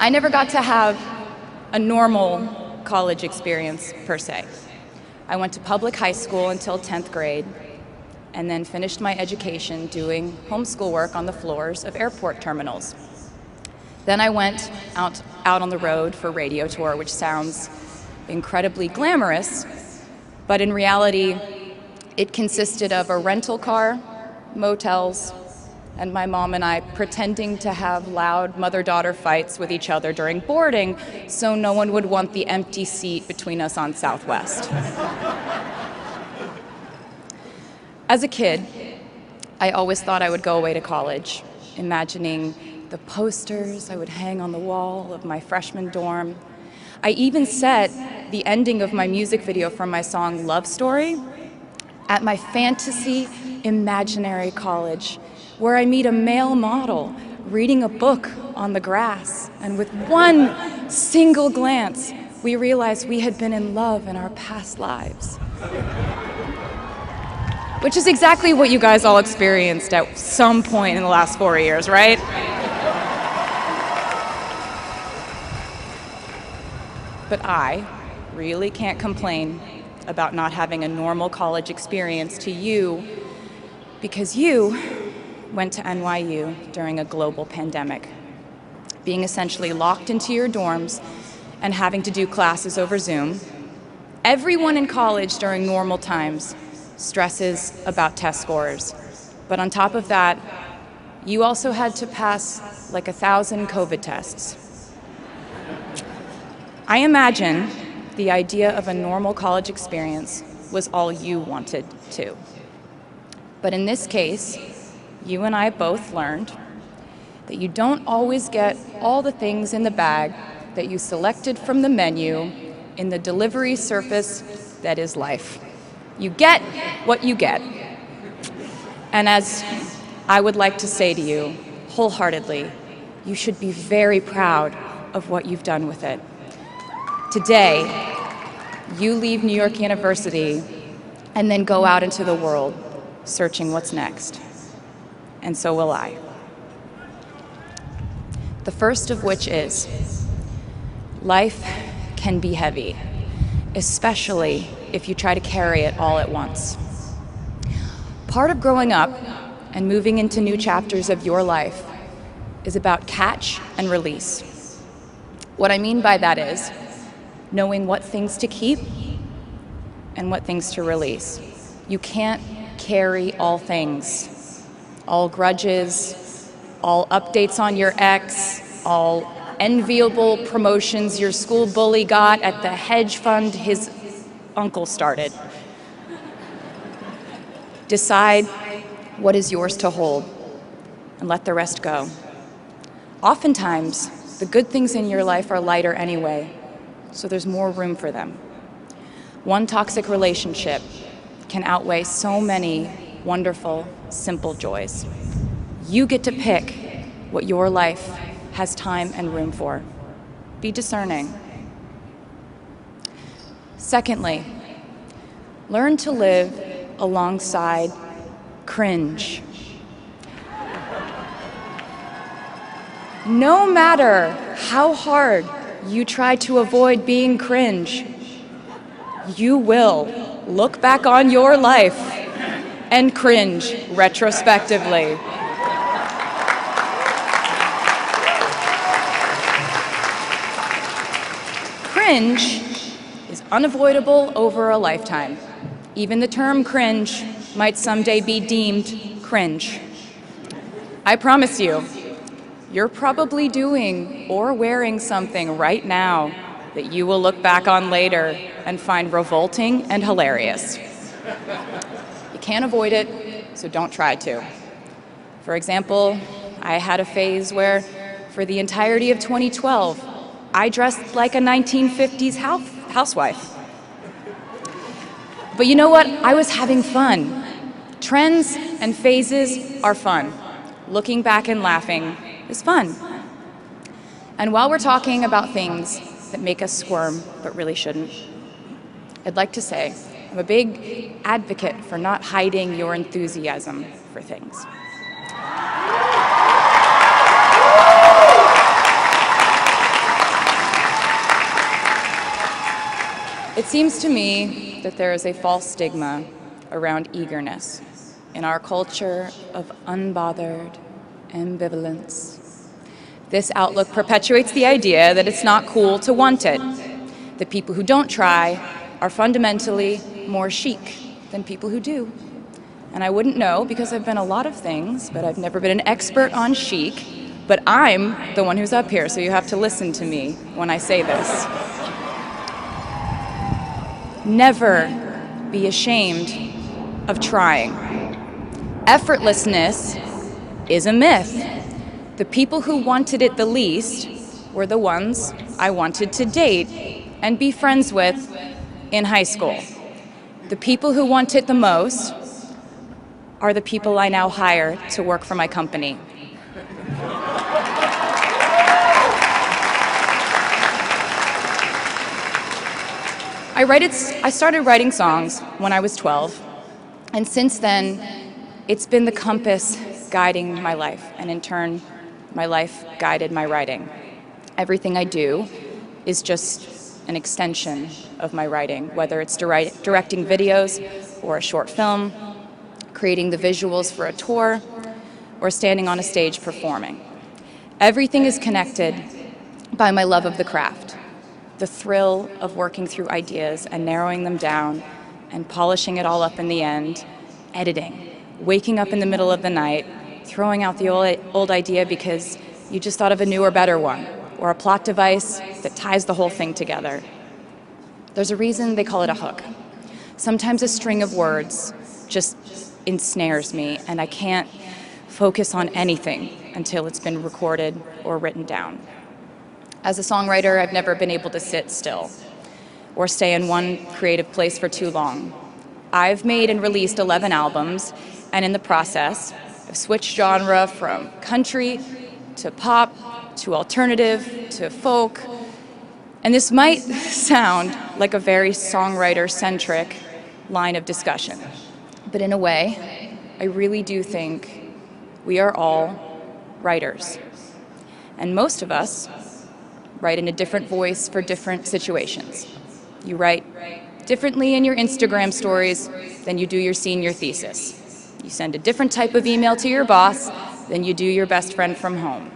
I never got to have a normal college experience, per se. I went to public high school until 10th grade, and then finished my education doing homeschool work on the floors of airport terminals. Then I went out on the road for radio tour, which sounds incredibly glamorous, but in reality, it consisted of a rental car, motels, and my mom and I pretending to have loud mother-daughter fights with each other during boarding so no one would want the empty seat between us on Southwest. As a kid, I always thought I would go away to college, imagining the posters I would hang on the wall of my freshman dorm. I even set the ending of my music video from my song Love Story at my fantasy imaginary college, where I meet a male model reading a book on the grass, and with one single glance, we realized we had been in love in our past lives. Which is exactly what you guys all experienced at some point in the last 4 years, right? But I really can't complain about not having a normal college experience to you, because you went to NYU during a global pandemic, being essentially locked into your dorms and having to do classes over Zoom. Everyone in college during normal times stresses about test scores, but on top of that, you also had to pass like 1,000 COVID tests. I imagine the idea of a normal college experience was all you wanted too. But in this case, you and I both learned that you don't always get all the things in the bag that you selected from the menu in the delivery service that is life. You get what you get. And as I would like to say to you wholeheartedly, you should be very proud of what you've done with it. Today, you leave New York University and then go out into the world searching what's next. And so will I. The first of which is, life can be heavy, especially if you try to carry it all at once. Part of growing up and moving into new chapters of your life is about catch and release. What I mean by that is knowing what things to keep and what things to release. You can't carry all things. All grudges, all updates on your ex, all enviable promotions your school bully got at the hedge fund his uncle started. Decide what is yours to hold and let the rest go. Oftentimes, the good things in your life are lighter anyway, so there's more room for them. One toxic relationship can outweigh so many wonderful, simple joys. You get to pick what your life has time and room for. Be discerning. Secondly, learn to live alongside cringe. No matter how hard you try to avoid being cringe, you will look back on your life and cringe retrospectively. Cringe is unavoidable over a lifetime. Even the term cringe might someday be deemed cringe. I promise you, you're probably doing or wearing something right now that you will look back on later and find revolting and hilarious. You can't avoid it, so don't try to. For example, I had a phase where, for the entirety of 2012, I dressed like a 1950s housewife. But you know what? I was having fun. Trends and phases are fun. Looking back and laughing is fun. And while we're talking about things that make us squirm but really shouldn't, I'd like to say I'm a big advocate for not hiding your enthusiasm for things. It seems to me that there is a false stigma around eagerness in our culture of unbothered ambivalence. This outlook perpetuates the idea that it's not cool to want it, that people who don't try are fundamentally more chic than people who do. And I wouldn't know because I've been a lot of things, but I've never been an expert on chic, but I'm the one who's up here, so you have to listen to me when I say this. Never be ashamed of trying. Effortlessness is a myth. The people who wanted it the least were the ones I wanted to date and be friends with in high school. The people who want it the most are the people I now hire to work for my company. I started writing songs when I was 12, and since then, it's been the compass guiding my life, and in turn, my life guided my writing. Everything I do is just an extension of my writing, whether it's directing videos or a short film, creating the visuals for a tour, or standing on a stage performing. Everything is connected by my love of the craft, the thrill of working through ideas and narrowing them down and polishing it all up in the end, editing, waking up in the middle of the night, throwing out the old idea because you just thought of a newer, better one, or a plot device that ties the whole thing together. There's a reason they call it a hook. Sometimes a string of words just ensnares me, and I can't focus on anything until it's been recorded or written down. As a songwriter, I've never been able to sit still or stay in one creative place for too long. I've made and released 11 albums, and in the process, I've switched genre from country to pop to alternative to folk. And this might sound like a very songwriter-centric line of discussion, but in a way, I really do think we are all writers. And most of us write in a different voice for different situations. You write differently in your Instagram stories than you do your senior thesis. You send a different type of email to your boss than you do your best friend from home.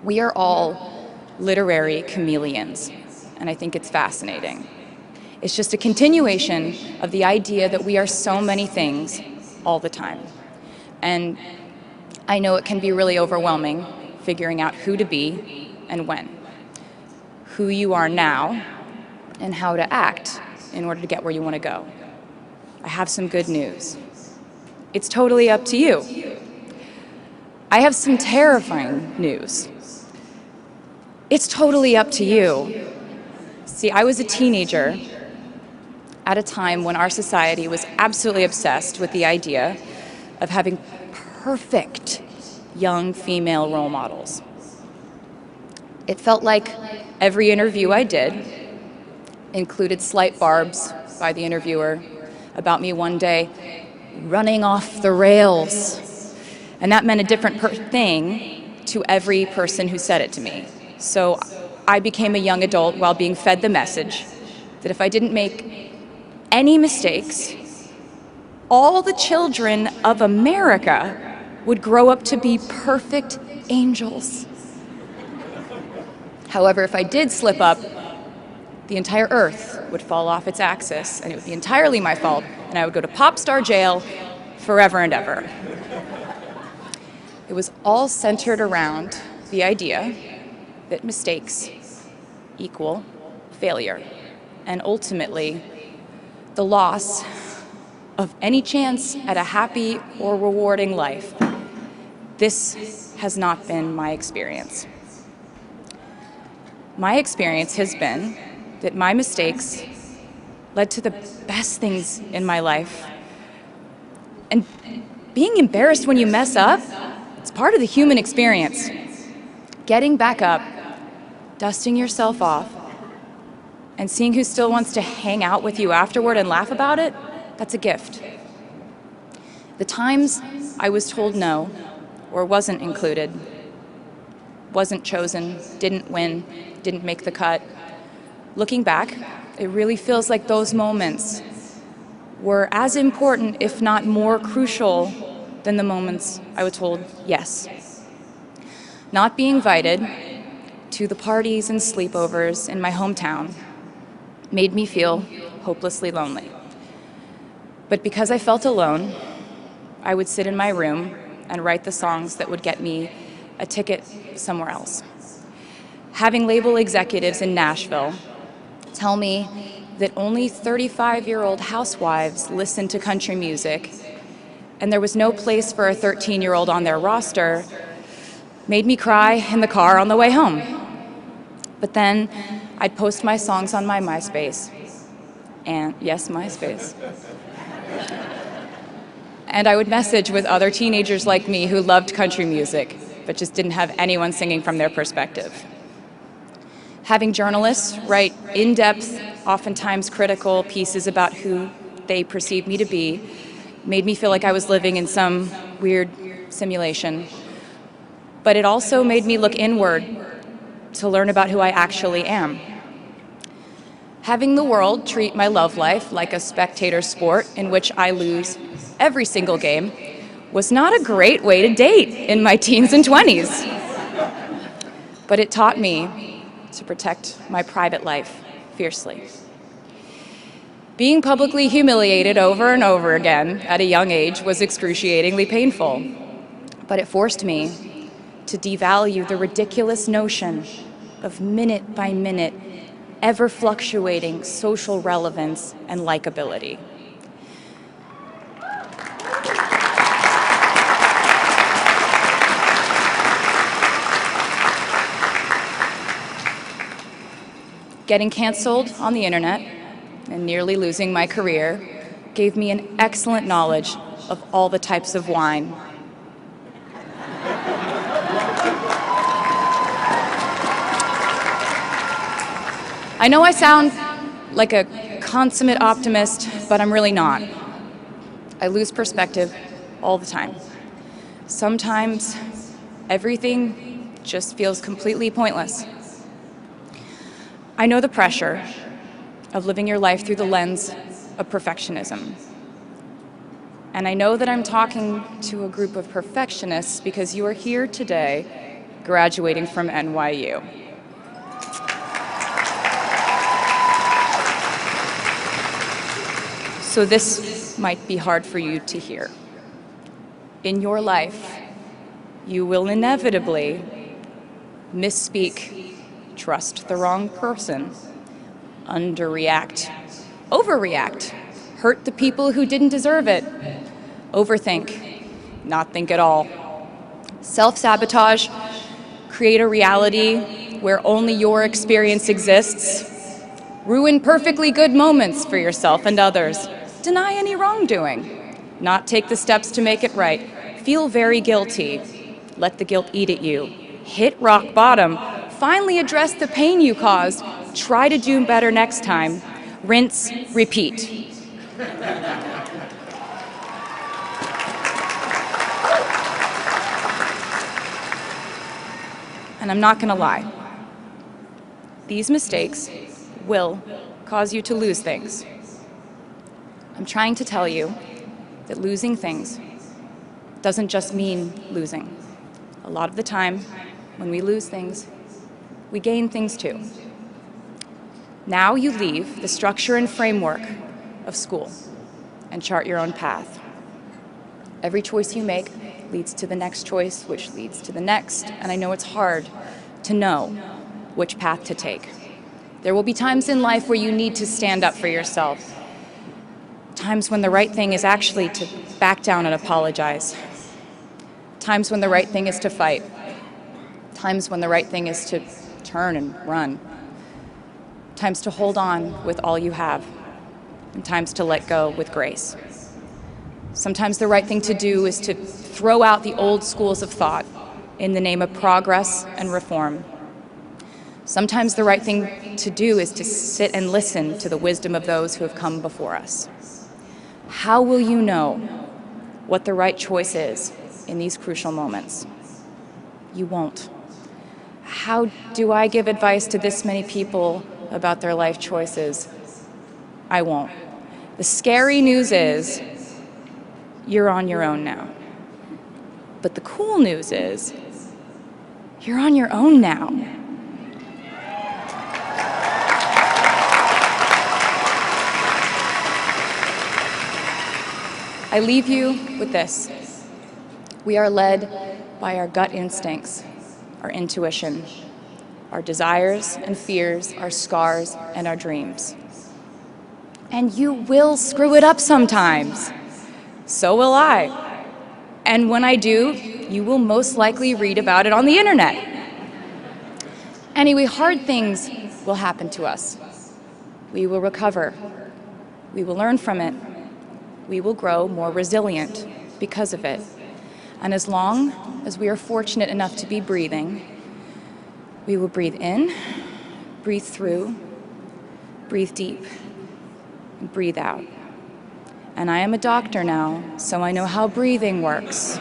We are all literary chameleons, and I think it's fascinating. It's just a continuation of the idea that we are so many things all the time. And I know it can be really overwhelming figuring out who to be and when, who you are now, and how to act in order to get where you want to go. I have some good news. It's totally up to you. I have some terrifying news. It's totally up to you. See, I was a teenager at a time when our society was absolutely obsessed with the idea of having perfect young female role models. It felt like every interview I did included slight barbs by the interviewer about me one day running off the rails. And that meant a different thing to every person who said it to me. So I became a young adult while being fed the message that if I didn't make any mistakes, all the children of America would grow up to be perfect angels. However, if I did slip up, the entire earth would fall off its axis, and it would be entirely my fault, and I would go to pop star jail forever and ever. It was all centered around the idea that mistakes equal failure, and ultimately the loss of any chance at a happy or rewarding life. This has not been my experience. My experience has been that my mistakes led to the best things in my life. And being embarrassed when you mess up, it's part of the human experience. Getting back up, dusting yourself off, and seeing who still wants to hang out with you afterward and laugh about it, that's a gift. The times I was told no, or wasn't included, wasn't chosen, didn't win, didn't make the cut, Looking back, it really feels like those moments were as important, if not more crucial, than the moments I was told yes. Not being invited to the parties and sleepovers in my hometown made me feel hopelessly lonely. But because I felt alone, I would sit in my room and write the songs that would get me a ticket somewhere else. Having label executives in Nashville tell me that only 35-year-old housewives listen to country music and there was no place for a 13-year-old on their roster made me cry in the car on the way home. But then I'd post my songs on my MySpace, and yes, MySpace. And I would message with other teenagers like me who loved country music, but just didn't have anyone singing from their perspective. Having journalists write in-depth, oftentimes critical pieces about who they perceived me to be made me feel like I was living in some weird simulation. But it also made me look inward to learn about who I actually am. Having the world treat my love life like a spectator sport in which I lose every single game was not a great way to date in my teens and 20s. But it taught me to protect my private life fiercely. Being publicly humiliated over and over again at a young age was excruciatingly painful, but it forced me to devalue the ridiculous notion of minute-by-minute, ever-fluctuating social relevance and likability. Getting canceled on the internet and nearly losing my career gave me an excellent knowledge of all the types of wine. I know I sound like a consummate optimist, but I'm really not. I lose perspective all the time. Sometimes everything just feels completely pointless. I know the pressure of living your life through the lens of perfectionism. And I know that I'm talking to a group of perfectionists because you are here today graduating from NYU. So this might be hard for you to hear. In your life, you will inevitably misspeak, trust the wrong person, underreact, overreact, hurt the people who didn't deserve it, overthink, not think at all, self-sabotage, create a reality where only your experience exists, ruin perfectly good moments for yourself and others, deny any wrongdoing, not take the steps to make it right, feel very guilty, let the guilt eat at you, hit rock bottom, finally address the pain you caused, try to do better next time, rinse, repeat. And I'm not gonna lie, these mistakes will cause you to lose things. I'm trying to tell you that losing things doesn't just mean losing. A lot of the time, when we lose things, we gain things too. Now you leave the structure and framework of school and chart your own path. Every choice you make leads to the next choice, which leads to the next, and I know it's hard to know which path to take. There will be times in life where you need to stand up for yourself, times when the right thing is actually to back down and apologize, times when the right thing is to fight, times when the right thing is to turn and run, times to hold on with all you have, and times to let go with grace. Sometimes the right thing to do is to throw out the old schools of thought in the name of progress and reform. Sometimes the right thing to do is to sit and listen to the wisdom of those who have come before us. How will you know what the right choice is in these crucial moments? You won't. How do I give advice to this many people about their life choices. I won't. The scary news is you're on your own now. But the cool news is you're on your own now. I leave you with this. We are led by our gut instincts, our intuition, our desires and fears, our scars and our dreams. And you will screw it up sometimes. So will I. And when I do, you will most likely read about it on the internet. Anyway, hard things will happen to us. We will recover. We will learn from it. We will grow more resilient because of it. And as long as we are fortunate enough to be breathing, we will breathe in, breathe through, breathe deep, and breathe out. And I am a doctor now, so I know how breathing works.